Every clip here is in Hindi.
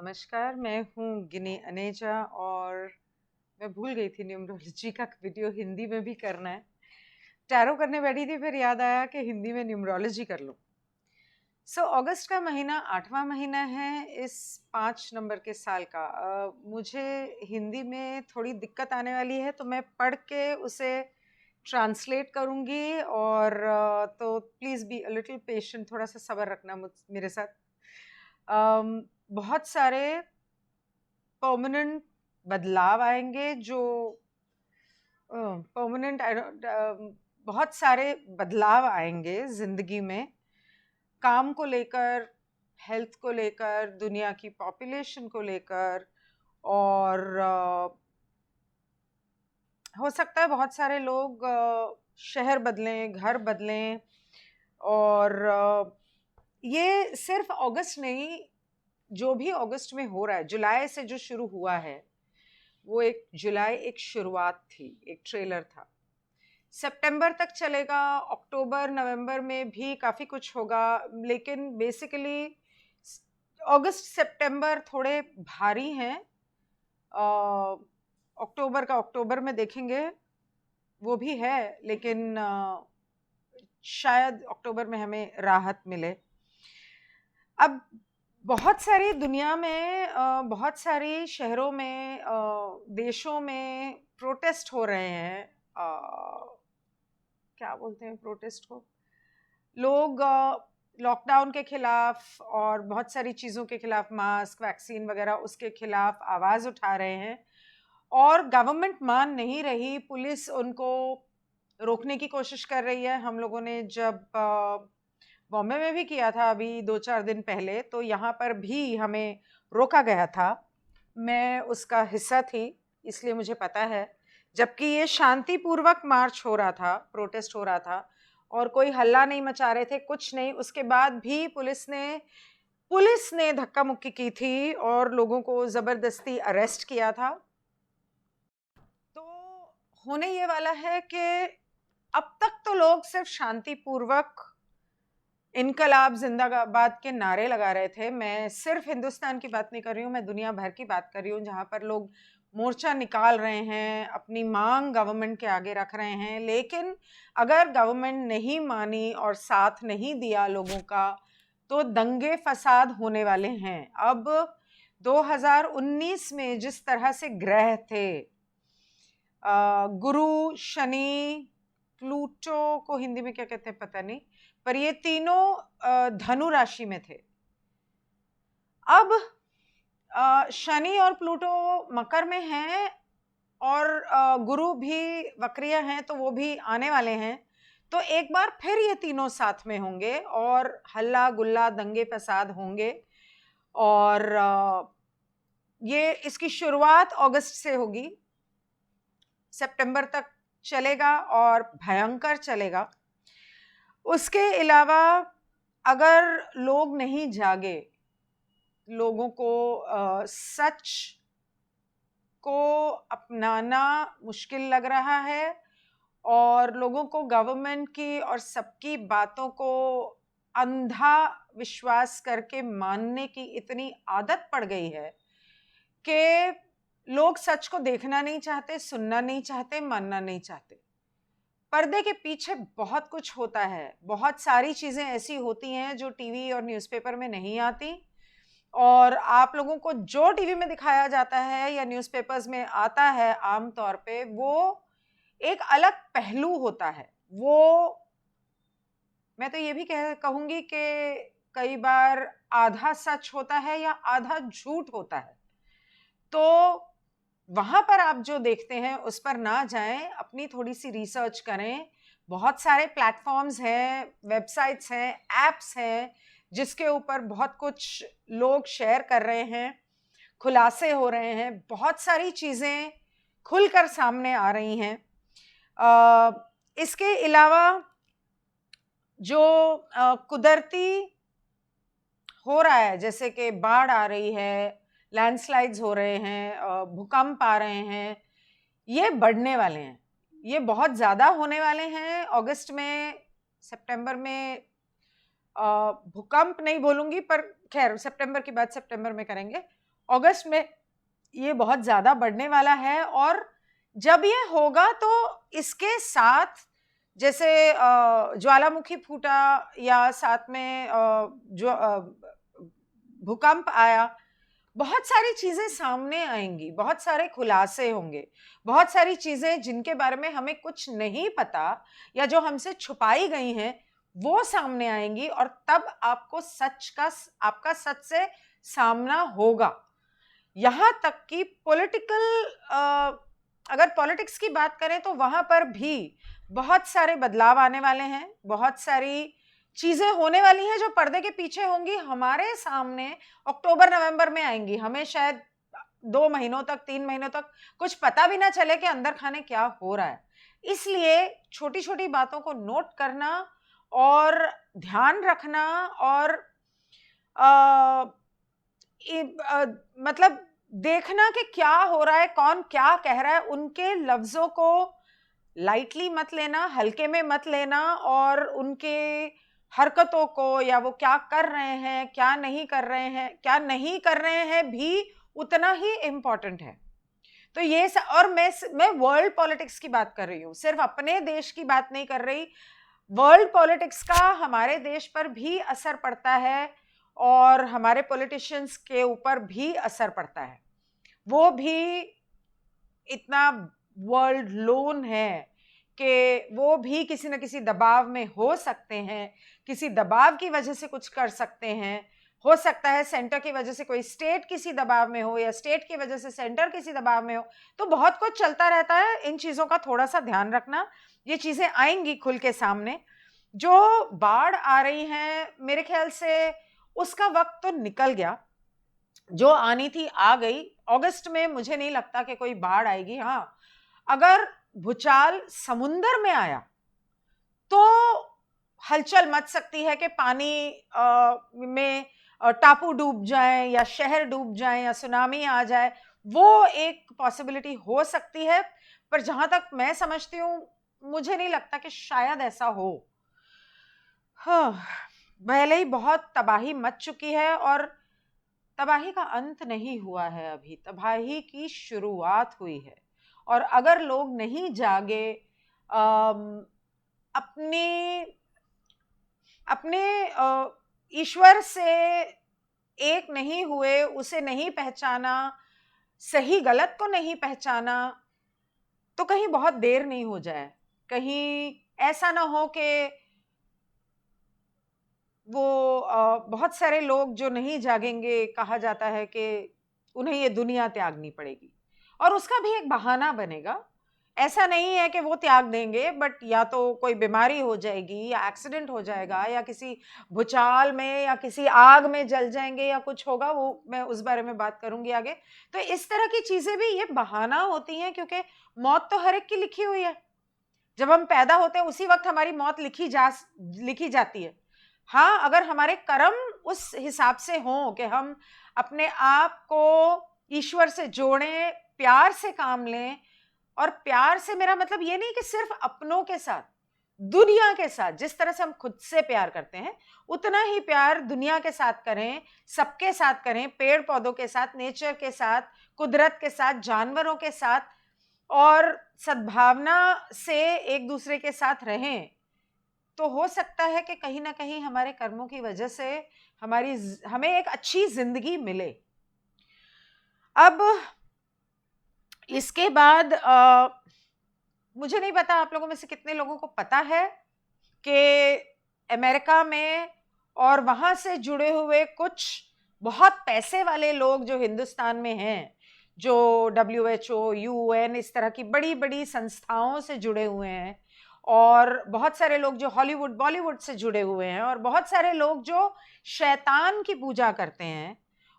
नमस्कार, मैं हूँ गिनी अनेजा और मैं भूल गई थी न्यूमरोलॉजी का वीडियो हिंदी में भी करना है। टैरो करने बैठी थी, फिर याद आया कि हिंदी में न्यूमरोलॉजी कर लूँ। अगस्त का महीना 8वां महीना है इस 5 नंबर के साल का। मुझे हिंदी में थोड़ी दिक्कत आने वाली है, तो मैं पढ़ के उसे ट्रांसलेट करूँगी और तो please be a little patient, थोड़ा-सा सब्र रखना मेरे साथ। बहुत सारे परमानेंट बदलाव आएँगे जो परमानेंट आई डोंट बहुत सारे बदलाव आएँगे ज़िंदगी में, काम को लेकर, हेल्थ को लेकर, दुनिया की पॉपुलेशन को लेकर और हो सकता है बहुत सारे लोग शहर बदलें, घर बदलें और ये सिर्फ़ अगस्त नहीं, जो भी अगस्त में हो रहा है, जुलाई से जो शुरू हुआ है, वो एक जुलाई एक शुरुआत थी, एक ट्रेलर था। सितंबर तक चलेगा, अक्टूबर, नवंबर में भी काफ़ी कुछ होगा, लेकिन बेसिकली अगस्त, सितंबर थोड़े भारी हैं। अक्टूबर का अक्टूबर में देखेंगे, वो भी है, लेकिन शायद अक्टूबर में हमें राहत मिले। अब बहुत सारी दुनिया में बहुत सारी शहरों में देशों में प्रोटेस्ट हो रहे हैं। क्या बोलते हैं प्रोटेस्ट को? लोग लॉकडाउन के खिलाफ और बहुत सारी चीज़ों के खिलाफ, मास्क, वैक्सीन वगैरह, उसके खिलाफ आवाज़ उठा रहे हैं और गवर्नमेंट मान नहीं रही, पुलिस उनको रोकने की कोशिश कर रही है। हम लोगों ने जब बॉम्बे में भी किया था अभी 2-4 दिन पहले, तो यहाँ पर भी हमें रोका गया था। मैं उसका हिस्सा थी, इसलिए मुझे पता है। जबकि ये शांतिपूर्वक मार्च हो रहा था, प्रोटेस्ट हो रहा था और कोई हल्ला नहीं मचा रहे थे, कुछ नहीं। उसके बाद भी पुलिस ने धक्का-मुक्की की थी और लोगों को ज़बरदस्ती अरेस्ट किया था। तो होने ये वाला है कि अब तक तो लोग सिर्फ शांतिपूर्वक इनकलाब जिंदाबाद के नारे लगा रहे थे। मैं सिर्फ हिंदुस्तान की बात नहीं कर रही हूँ, मैं दुनिया भर की बात कर रही हूँ, जहाँ पर लोग मोर्चा निकाल रहे हैं, अपनी मांग गवर्नमेंट के आगे रख रहे हैं। लेकिन अगर गवर्नमेंट नहीं मानी और साथ नहीं दिया लोगों का, तो दंगे फसाद होने वाले हैं। अब 2019 में जिस तरह से ग्रह थे, गुरु, शनि, प्लूटो को हिंदी में क्या कहते हैं पता नहीं, पर ये तीनों धनु राशि में थे। अब शनि और प्लूटो मकर में हैं और गुरु भी वक्रिय हैं, तो वो भी आने वाले हैं। तो एक बार फिर ये तीनों साथ में होंगे और हल्ला गुल्ला, दंगे फसाद होंगे और ये इसकी शुरुआत अगस्त से होगी, सितंबर तक चलेगा और भयंकर चलेगा। उसके अलावा अगर लोग नहीं जागे, लोगों को सच को अपनाना मुश्किल लग रहा है और लोगों को गवर्नमेंट की और सबकी बातों को अंधा विश्वास करके मानने की इतनी आदत पड़ गई है कि लोग सच को देखना नहीं चाहते, सुनना नहीं चाहते, मानना नहीं चाहते। पर्दे के पीछे बहुत कुछ होता है, बहुत सारी चीज़ें ऐसी होती हैं जो टीवी और न्यूज़पेपर में नहीं आती और आप लोगों को जो टीवी में दिखाया जाता है या न्यूज़पेपर्स में आता है आम तौर पे, वो एक अलग पहलू होता है। वो मैं तो ये भी कहूँगी कि कई बार आधा सच होता है या आधा झूठ होता है। तो वहाँ पर आप जो देखते हैं उस पर ना जाएं, अपनी थोड़ी सी रिसर्च करें। बहुत सारे प्लेटफॉर्म्स हैं, वेबसाइट्स हैं, ऐप्स हैं, जिसके ऊपर बहुत कुछ लोग शेयर कर रहे हैं, खुलासे हो रहे हैं, बहुत सारी चीज़ें खुलकर सामने आ रही हैं। इसके अलावा जो कुदरती हो रहा है, जैसे कि बाढ़ आ रही है, लैंडस्लाइड्स हो रहे हैं, भूकंप आ रहे हैं, ये बढ़ने वाले हैं, ये बहुत ज़्यादा होने वाले हैं। अगस्त में, सितंबर में भूकंप नहीं बोलूँगी, पर खैर सितंबर की बात सितंबर में करेंगे। अगस्त में ये बहुत ज़्यादा बढ़ने वाला है। और जब ये होगा तो इसके साथ जैसे ज्वालामुखी फूटा या साथ में जो भूकंप आया, बहुत सारी चीज़ें सामने आएंगी, बहुत सारे खुलासे होंगे, बहुत सारी चीज़ें जिनके बारे में हमें कुछ नहीं पता या जो हमसे छुपाई गई हैं वो सामने आएंगी, और तब आपको आपका सच से सामना होगा। यहाँ तक कि अगर पॉलिटिक्स की बात करें तो वहाँ पर भी बहुत सारे बदलाव आने वाले हैं, बहुत सारी चीजें होने वाली हैं जो पर्दे के पीछे होंगी, हमारे सामने अक्टूबर नवंबर में आएंगी। हमें शायद 2 महीनों तक, 3 महीनों तक कुछ पता भी ना चले कि अंदर खाने क्या हो रहा है। इसलिए छोटी छोटी बातों को नोट करना और ध्यान रखना और मतलब देखना कि क्या हो रहा है, कौन क्या कह रहा है, उनके लफ्जों को लाइटली मत लेना, हल्के में मत लेना, और उनके हरकतों को या वो क्या कर रहे हैं, क्या नहीं कर रहे हैं भी उतना ही इम्पोर्टेंट है। तो ये और मैं वर्ल्ड पॉलिटिक्स की बात कर रही हूँ, सिर्फ अपने देश की बात नहीं कर रही। वर्ल्ड पॉलिटिक्स का हमारे देश पर भी असर पड़ता है और हमारे पॉलिटिशियंस के ऊपर भी असर पड़ता है। वो भी इतना वर्ल्ड लोन है कि वो भी किसी न किसी दबाव में हो सकते हैं, किसी दबाव की वजह से कुछ कर सकते हैं। हो सकता है सेंटर की वजह से कोई स्टेट किसी दबाव में हो, या स्टेट की वजह से सेंटर किसी दबाव में हो। तो बहुत कुछ चलता रहता है। इन चीज़ों का थोड़ा सा ध्यान रखना। ये चीज़ें आएंगी खुल के सामने। जो बाढ़ आ रही हैं, मेरे ख्याल से उसका वक्त तो निकल गया, जो आनी थी आ गई। अगस्त में मुझे नहीं लगता कि कोई बाढ़ आएगी। हाँ, अगर भूचाल समुंदर में आया तो हलचल मच सकती है कि पानी में टापू डूब जाए या शहर डूब जाए या सुनामी आ जाए, वो एक पॉसिबिलिटी हो सकती है। पर जहां तक मैं समझती हूँ, मुझे नहीं लगता कि शायद ऐसा हो। हाँ, पहले ही बहुत तबाही मच चुकी है और तबाही का अंत नहीं हुआ है, अभी तबाही की शुरुआत हुई है। और अगर लोग नहीं जागे, अपने अपने ईश्वर से एक नहीं हुए, उसे नहीं पहचाना, सही गलत को नहीं पहचाना, तो कहीं बहुत देर नहीं हो जाए। कहीं ऐसा ना हो कि वो बहुत सारे लोग जो नहीं जागेंगे, कहा जाता है कि उन्हें ये दुनिया त्यागनी पड़ेगी, और उसका भी एक बहाना बनेगा। ऐसा नहीं है कि वो त्याग देंगे, बट या तो कोई बीमारी हो जाएगी, या एक्सीडेंट हो जाएगा, या किसी भूचाल में या किसी आग में जल जाएंगे, या कुछ होगा। वो मैं उस बारे में बात करूंगी आगे। तो इस तरह की चीजें भी ये बहाना होती हैं, क्योंकि मौत तो हर एक की लिखी हुई है। जब हम पैदा होते हैं उसी वक्त हमारी मौत लिखी जाती है। हाँ, अगर हमारे कर्म उस हिसाब से हों कि हम अपने आप को ईश्वर से जोड़ें, प्यार से काम लें। और प्यार से मेरा मतलब ये नहीं कि सिर्फ अपनों के साथ, दुनिया के साथ जिस तरह से हम खुद से प्यार करते हैं, उतना ही प्यार दुनिया के साथ करें, सबके साथ करें, पेड़ पौधों के साथ, नेचर के साथ, कुदरत के साथ, जानवरों के साथ, और सद्भावना से एक दूसरे के साथ रहें। तो हो सकता है कि कहीं ना कहीं हमारे कर्मों की वजह से हमें एक अच्छी जिंदगी मिले। अब इसके बाद मुझे नहीं पता आप लोगों में से कितने लोगों को पता है कि अमेरिका में और वहां से जुड़े हुए कुछ बहुत पैसे वाले लोग जो हिंदुस्तान में हैं, जो WHO, UN, इस तरह की बड़ी बड़ी संस्थाओं से जुड़े हुए हैं, और बहुत सारे लोग जो हॉलीवुड बॉलीवुड से जुड़े हुए हैं, और बहुत सारे लोग जो शैतान की पूजा करते हैं,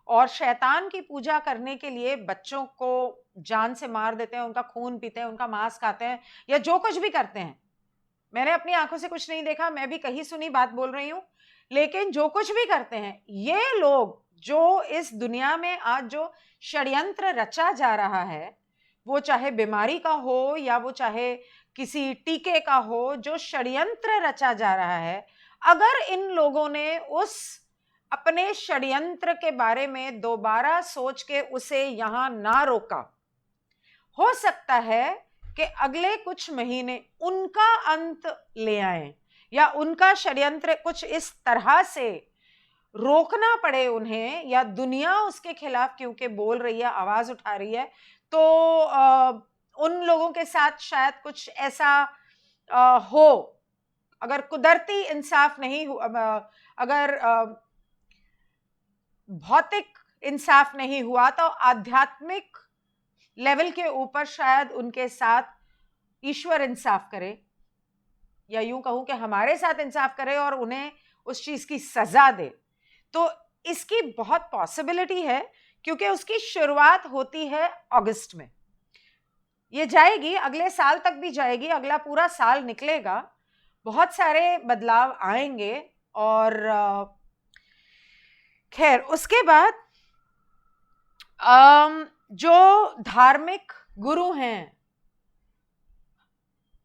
और शैतान की पूजा करने के लिए बच्चों को जान से मार देते हैं, उनका खून पीते हैं, उनका मांस खाते हैं, या जो कुछ भी करते हैं। मैंने अपनी आंखों से कुछ नहीं देखा, मैं भी कहीं सुनी बात बोल रही हूं, लेकिन जो कुछ भी करते हैं ये लोग, जो इस दुनिया में आज जो षड्यंत्र रचा जा रहा है, वो चाहे बीमारी का हो या वो चाहे किसी टीके का हो, जो षड्यंत्र रचा जा रहा है, अगर इन लोगों ने उस अपने षड्यंत्र के बारे में दोबारा सोच के उसे यहां ना रोका, हो सकता है कि अगले कुछ महीने उनका अंत ले आए या उनका षड्यंत्र कुछ इस तरह से रोकना पड़े उन्हें, या दुनिया उसके खिलाफ क्योंकि बोल रही है, आवाज उठा रही है, तो उन लोगों के साथ शायद कुछ ऐसा हो। अगर कुदरती इंसाफ नहीं हुआ, अगर भौतिक इंसाफ नहीं हुआ, तो आध्यात्मिक लेवल के ऊपर शायद उनके साथ ईश्वर इंसाफ करे, या यूं कहूं कि हमारे साथ इंसाफ करे और उन्हें उस चीज की सजा दे। तो इसकी बहुत पॉसिबिलिटी है, क्योंकि उसकी शुरुआत होती है अगस्त में, ये जाएगी अगले साल तक भी जाएगी, अगला पूरा साल निकलेगा, बहुत सारे बदलाव आएंगे। और खैर उसके बाद जो धार्मिक गुरु हैं,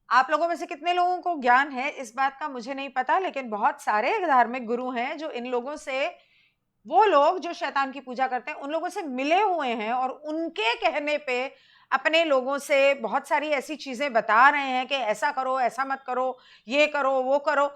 आप लोगों में से कितने लोगों को ज्ञान है इस बात का मुझे नहीं पता, लेकिन बहुत सारे धार्मिक गुरु हैं जो इन लोगों से, वो लोग जो शैतान की पूजा करते हैं, उन लोगों से मिले हुए हैं और उनके कहने पे अपने लोगों से बहुत सारी ऐसी चीजें बता रहे हैं कि ऐसा करो, ऐसा मत करो, ये करो, वो करो।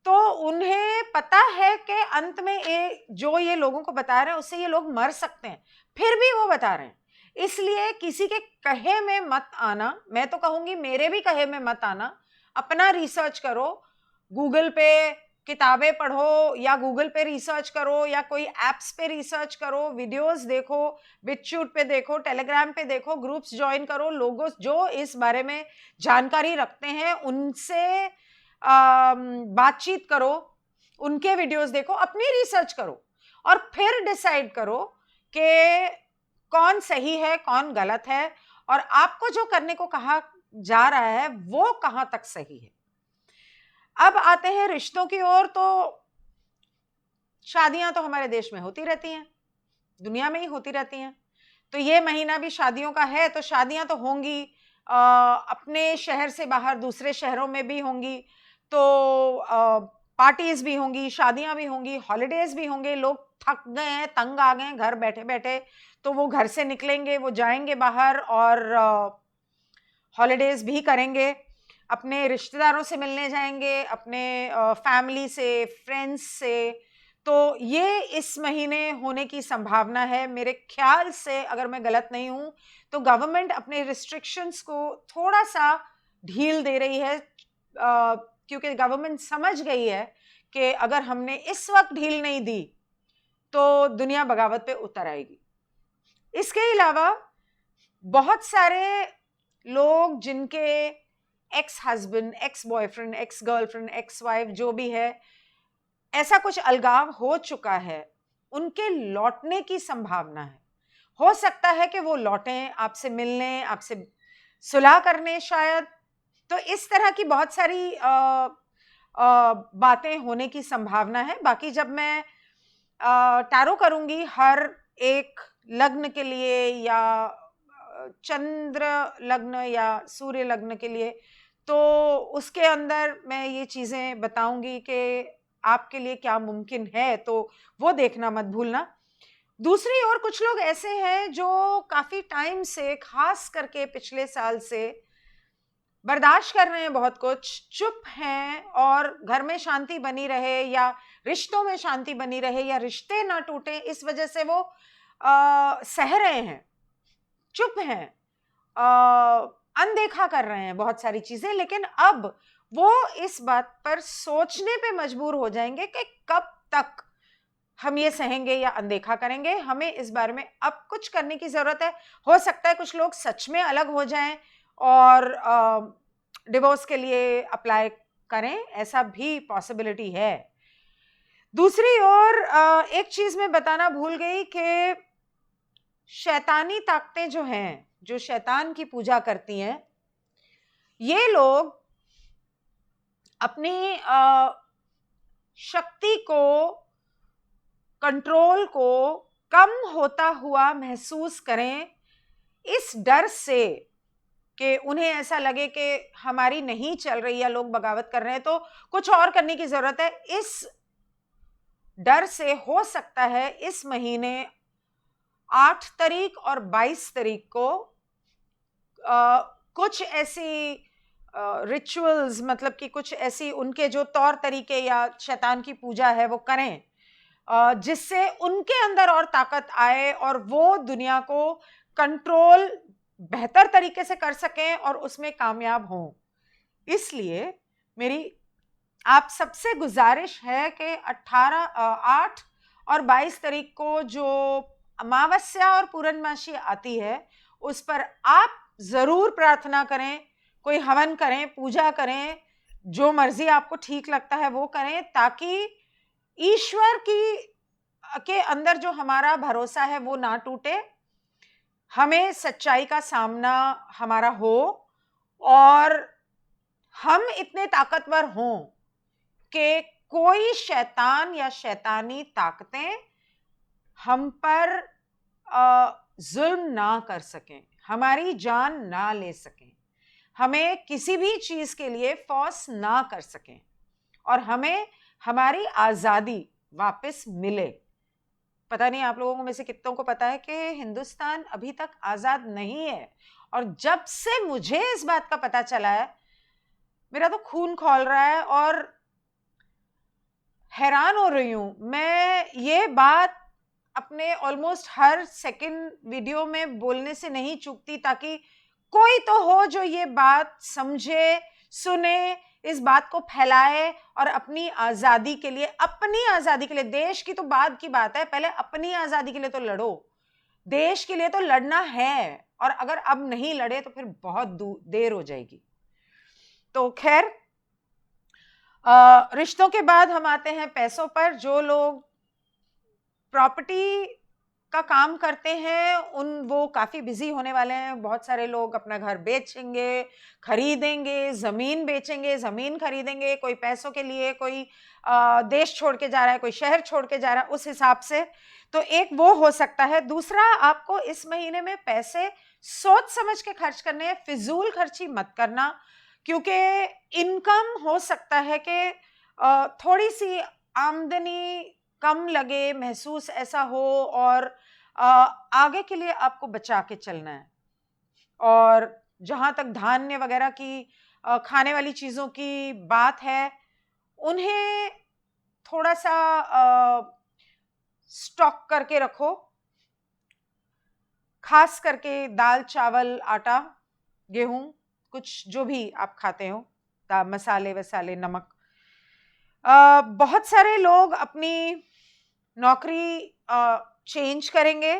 तो उन्हें पता है कि अंत में जो ये लोगों को बता रहे हैं उससे ये लोग मर सकते हैं, फिर भी वो बता रहे हैं। इसलिए किसी के कहे में मत आना, मैं तो कहूंगी मेरे भी कहे में मत आना, अपना रिसर्च करो, गूगल पे किताबें पढ़ो या गूगल पे रिसर्च करो या कोई एप्स पे रिसर्च करो, वीडियोस देखो, बिटचूट पे देखो, टेलीग्राम पे देखो, ग्रुप्स ज्वाइन करो, लोगों जो इस बारे में जानकारी रखते हैं उनसे बातचीत करो, उनके वीडियोस देखो, अपनी रिसर्च करो और फिर डिसाइड करो कि कौन सही है कौन गलत है और आपको जो करने को कहा जा रहा है वो कहां तक सही है। अब आते हैं रिश्तों की ओर। तो शादियां तो हमारे देश में होती रहती हैं, दुनिया में ही होती रहती हैं, तो ये महीना भी शादियों का है, तो शादियां तो होंगी, अपने शहर से बाहर दूसरे शहरों में भी होंगी, तो पार्टीज भी होंगी, शादियां भी होंगी, हॉलीडेज भी होंगे। लोग थक गए हैं, तंग आ गए हैं घर बैठे बैठे, तो वो घर से निकलेंगे, वो जाएंगे बाहर और हॉलीडेज भी करेंगे, अपने रिश्तेदारों से मिलने जाएंगे, अपने फैमिली से, फ्रेंड्स से। तो ये इस महीने होने की संभावना है मेरे ख्याल से, अगर मैं गलत नहीं हूं तो गवर्नमेंट अपने रिस्ट्रिक्शंस को थोड़ा सा ढील दे रही है, क्योंकि गवर्नमेंट समझ गई है कि अगर हमने इस वक्त ढील नहीं दी तो दुनिया बगावत पे उतर आएगी। इसके अलावा बहुत सारे लोग जिनके ex husband, ex boyfriend, ex girlfriend, ex wife जो भी है, ऐसा कुछ अलगाव हो चुका है, उनके लौटने की संभावना है। हो सकता है कि वो लौटें, आपसे मिलने, आपसे सुलह करने शायद। तो इस तरह की बहुत सारी बातें होने की संभावना है। बाकी जब मैं टैरो करूंगी हर एक लग्न के लिए, या चंद्र लग्न या सूर्य लग्न के लिए, तो उसके अंदर मैं ये चीजें बताऊंगी कि आपके लिए क्या मुमकिन है, तो वो देखना मत भूलना। दूसरी ओर कुछ लोग ऐसे हैं जो काफी टाइम से, खास करके पिछले साल से बर्दाश्त कर रहे हैं बहुत कुछ, चुप हैं और घर में शांति बनी रहे या रिश्तों में शांति बनी रहे या रिश्ते ना टूटे, इस वजह से वो सह रहे हैं, चुप हैं, अनदेखा कर रहे हैं बहुत सारी चीजें। लेकिन अब वो इस बात पर सोचने पे मजबूर हो जाएंगे कि कब तक हम ये सहेंगे या अनदेखा करेंगे, हमें इस बारे में अब कुछ करने की जरूरत है। हो सकता है कुछ लोग सच में अलग हो जाएं और डिवोर्स के लिए अप्लाई करें, ऐसा भी पॉसिबिलिटी है। दूसरी ओर एक चीज मैं बताना भूल गई कि शैतानी ताकतें जो हैं, जो शैतान की पूजा करती हैं, ये लोग अपनी शक्ति को, कंट्रोल को कम होता हुआ महसूस करें, इस डर से कि उन्हें ऐसा लगे कि हमारी नहीं चल रही या लोग बगावत कर रहे हैं तो कुछ और करने की जरूरत है, इस डर से हो सकता है इस महीने 8 तारीख और 22 तारीख को कुछ ऐसी रिचुअल्स, मतलब कि कुछ ऐसी उनके जो तौर तरीके या शैतान की पूजा है वो करें, जिससे उनके अंदर और ताकत आए और वो दुनिया को कंट्रोल बेहतर तरीके से कर सकें और उसमें कामयाब हों। इसलिए मेरी आप सबसे गुजारिश है कि 8 और 22 तारीख को जो अमावस्या और पूर्णमासी आती है उस पर आप जरूर प्रार्थना करें, कोई हवन करें, पूजा करें, जो मर्जी आपको ठीक लगता है वो करें, ताकि ईश्वर के अंदर जो हमारा भरोसा है वो ना टूटे, हमें सच्चाई का सामना हमारा हो और हम इतने ताकतवर हों कि कोई शैतान या शैतानी ताकतें हम पर जुल्म ना कर सकें, हमारी जान ना ले सकें, हमें किसी भी चीज के लिए फोर्स ना कर सकें और हमें हमारी आजादी वापस मिले। पता नहीं आप लोगों में से कितनों को पता है कि हिंदुस्तान अभी तक आजाद नहीं है, और जब से मुझे इस बात का पता चला है मेरा तो खून खौल रहा है और हैरान हो रही हूं। मैं ये बात अपने ऑलमोस्ट हर सेकंड वीडियो में बोलने से नहीं चूकती, ताकि कोई तो हो जो ये बात समझे, सुने, इस बात को फैलाए और अपनी आजादी के लिए, अपनी आजादी के लिए, देश की तो बाद की बात है, पहले अपनी आजादी के लिए तो लड़ो। देश के लिए तो लड़ना है, और अगर अब नहीं लड़े तो फिर बहुत देर हो जाएगी। तो खैर, रिश्तों के बाद हम आते हैं पैसों पर। जो लोग प्रॉपर्टी का काम करते हैं वो काफी बिजी होने वाले हैं। बहुत सारे लोग अपना घर बेचेंगे, खरीदेंगे, जमीन बेचेंगे, जमीन खरीदेंगे, कोई पैसों के लिए, कोई देश छोड़ के जा रहा है, कोई शहर छोड़ के जा रहा है, उस हिसाब से। तो एक वो हो सकता है। दूसरा, आपको इस महीने में पैसे सोच समझ के खर्च करने हैं, फिजूल खर्ची मत करना, क्योंकि इनकम हो सकता है कि थोड़ी सी आमदनी कम लगे, महसूस ऐसा हो, और आगे के लिए आपको बचा के चलना है। और जहां तक धान्य वगैरह की, खाने वाली चीजों की बात है, उन्हें थोड़ा सा स्टॉक करके रखो, खास करके दाल, चावल, आटा, गेहूं, कुछ जो भी आप खाते हो, मसाले वसाले, नमक। बहुत सारे लोग अपनी नौकरी चेंज करेंगे।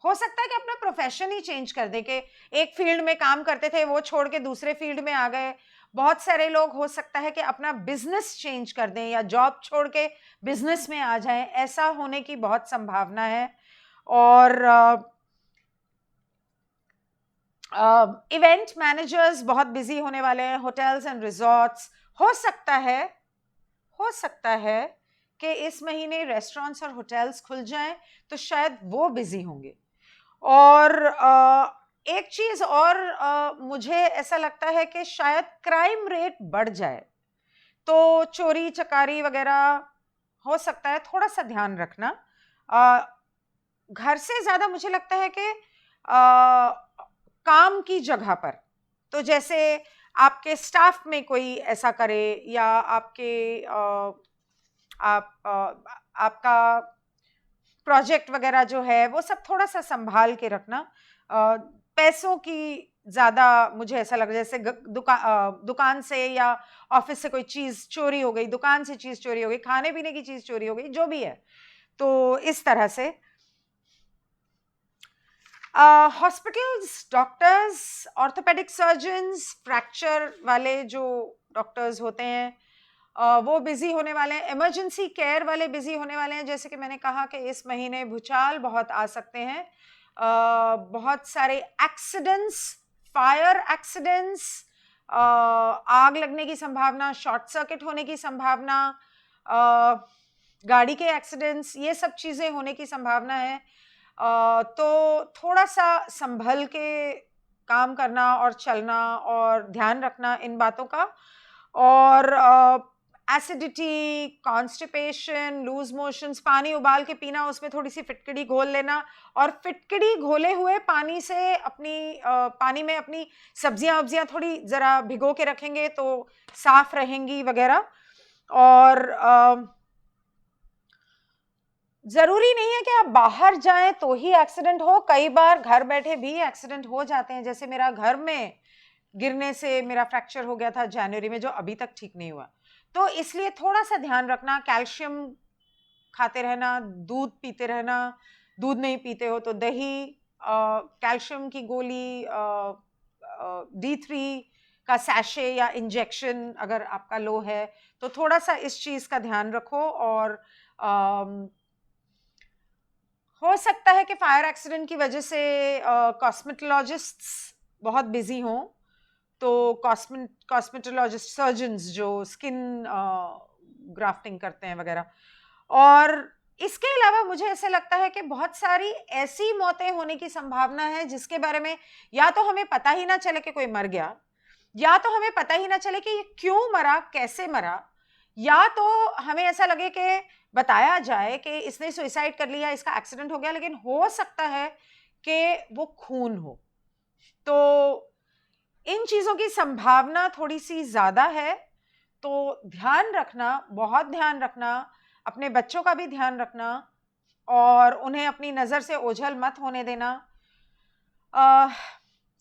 हो सकता है कि अपना प्रोफेशन ही चेंज कर दे, कि एक फील्ड में काम करते थे वो छोड़ के दूसरे फील्ड में आ गए। बहुत सारे लोग हो सकता है कि अपना बिजनेस चेंज कर दें या जॉब छोड़ के बिजनेस में आ जाएं, ऐसा होने की बहुत संभावना है। और इवेंट मैनेजर्स बहुत बिजी होने वाले हैं, होटल्स एंड रिजॉर्ट्स। हो सकता है कि इस महीने रेस्टोरेंट्स और होटल्स खुल जाएं, तो शायद वो बिजी होंगे। और एक चीज और, मुझे ऐसा लगता है कि शायद क्राइम रेट बढ़ जाए, तो चोरी चकारी वगैरह हो सकता है, थोड़ा सा ध्यान रखना। घर से ज्यादा मुझे लगता है कि काम की जगह पर, तो जैसे आपके स्टाफ में कोई ऐसा करे, या आपका प्रोजेक्ट वगैरह जो है वो सब थोड़ा सा संभाल के रखना। पैसों की ज्यादा मुझे ऐसा लग रहा है, जैसे दुकान से या ऑफिस से कोई चीज चोरी हो गई, दुकान से चीज चोरी हो गई, खाने पीने की चीज चोरी हो गई, जो भी है, तो इस तरह से। Hospitals, doctors, orthopaedic surgeons, fracture वाले जो डॉक्टर्स होते हैं, वो बिजी होने वाले हैं। इमरजेंसी केयर वाले बिजी होने वाले हैं। जैसे कि मैंने कहा कि इस महीने भूचाल बहुत आ सकते हैं, बहुत सारे एक्सीडेंट्स, फायर एक्सीडेंट्स, आग लगने की संभावना, शॉर्ट सर्किट होने की संभावना, गाड़ी के एक्सीडेंट्स, ये सब चीजें होने की संभावना है। तो थोड़ा सा संभल के काम करना और चलना और ध्यान रखना इन बातों का। और एसिडिटी, कॉन्स्टिपेशन, लूज मोशंस, पानी उबाल के पीना, उसमें थोड़ी सी फिटकड़ी घोल लेना, और फिटकड़ी घोले हुए पानी से पानी में अपनी सब्जियां वब्जियां थोड़ी ज़रा भिगो के रखेंगे तो साफ रहेंगी वगैरह। और ज़रूरी नहीं है कि आप बाहर जाएं तो ही एक्सीडेंट हो, कई बार घर बैठे भी एक्सीडेंट हो जाते हैं। जैसे मेरा घर में गिरने से मेरा फ्रैक्चर हो गया था जनवरी में, जो अभी तक ठीक नहीं हुआ। तो इसलिए थोड़ा सा ध्यान रखना, कैल्शियम खाते रहना, दूध पीते रहना, दूध नहीं पीते हो तो दही, कैल्शियम की गोली, D3 का सैशे या इंजेक्शन अगर आपका लो है तो थोड़ा सा इस चीज़ का ध्यान रखो। और हो सकता है कि फायर एक्सीडेंट की वजह से कॉस्मेटोलॉजिस्ट्स बहुत बिजी हों, तो कॉस्मेटोलॉजिस्ट सर्जन्स जो स्किन ग्राफ्टिंग करते हैं वगैरह। और इसके अलावा मुझे ऐसे लगता है कि बहुत सारी ऐसी मौतें होने की संभावना है जिसके बारे में या तो हमें पता ही ना चले कि कोई मर गया, या तो हमें पता ही ना चले कि ये क्यों मरा, कैसे मरा, या तो हमें ऐसा लगे कि बताया जाए कि इसने सुसाइड कर लिया, इसका एक्सीडेंट हो गया, लेकिन हो सकता है कि वो खून हो। तो इन चीज़ों की संभावना थोड़ी सी ज़्यादा है, तो ध्यान रखना, बहुत ध्यान रखना, अपने बच्चों का भी ध्यान रखना, और उन्हें अपनी नज़र से ओझल मत होने देना।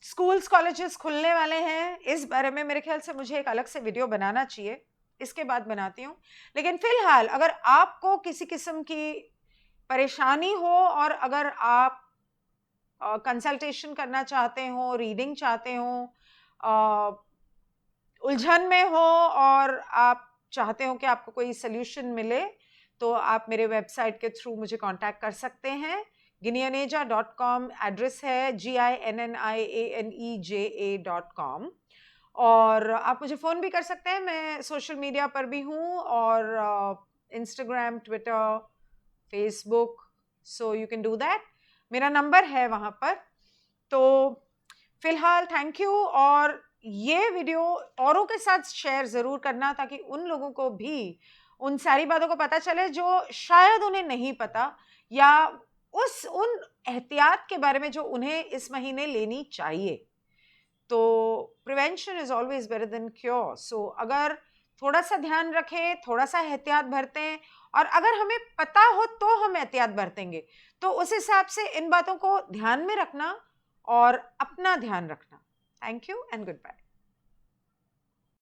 स्कूल्स कॉलेजेस खुलने वाले हैं, इस बारे में मेरे ख्याल से मुझे एक अलग से वीडियो बनाना चाहिए, इसके बाद बनाती हूँ। लेकिन फिलहाल अगर आपको किसी किस्म की परेशानी हो और अगर आप कंसल्टेशन करना चाहते हो, रीडिंग चाहते हो, उलझन में हो और आप चाहते हो कि आपको कोई सोल्यूशन मिले, तो आप मेरे वेबसाइट के थ्रू मुझे कांटेक्ट कर सकते हैं। ginnianeja.com एड्रेस है, GINNIANEJA.com। और आप मुझे फ़ोन भी कर सकते हैं, मैं सोशल मीडिया पर भी हूँ, और Instagram, Twitter, Facebook, so you can do that. मेरा नंबर है वहाँ पर। तो फिलहाल थैंक यू, और ये वीडियो औरों के साथ शेयर ज़रूर करना ताकि उन लोगों को भी उन सारी बातों को पता चले जो शायद उन्हें नहीं पता, या उन एहतियात के बारे में जो उन्हें इस महीने लेनी चाहिए। तो prevention is always better than cure. So अगर थोड़ा सा ध्यान रखें, थोड़ा सा एहतियात बरतें, और अगर हमें पता हो तो हम एहतियात बरतेंगे, तो उस हिसाब से इन बातों को ध्यान में रखना और अपना ध्यान रखना। Thank you and good bye.